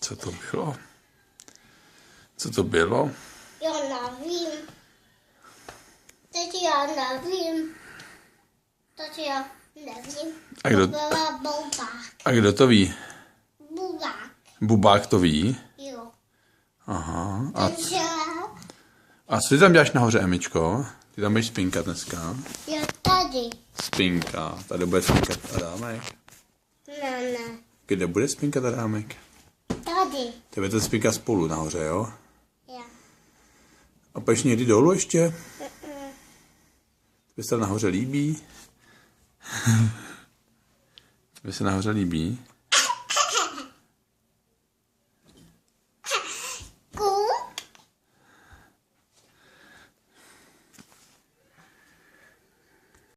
Co to bylo? Co to bylo? Já nevím. Teď já nevím. A kdo, To byla Bubák. a kdo to ví? Bubák. Bubák to ví? Jo. Aha. Takže A co ty tam děláš nahoře, Emičko? Ty tam budeš spinkat dneska? je tady. Spinka. Tady bude spinkat Adámek. Ne. Kde bude spinkat Adámek? Tady. Ty budete spinkat spolu nahoře, jo? Já. A půjdeš někdy dolů ještě? Tobě se nahoře líbí? Tobě se nahoře líbí?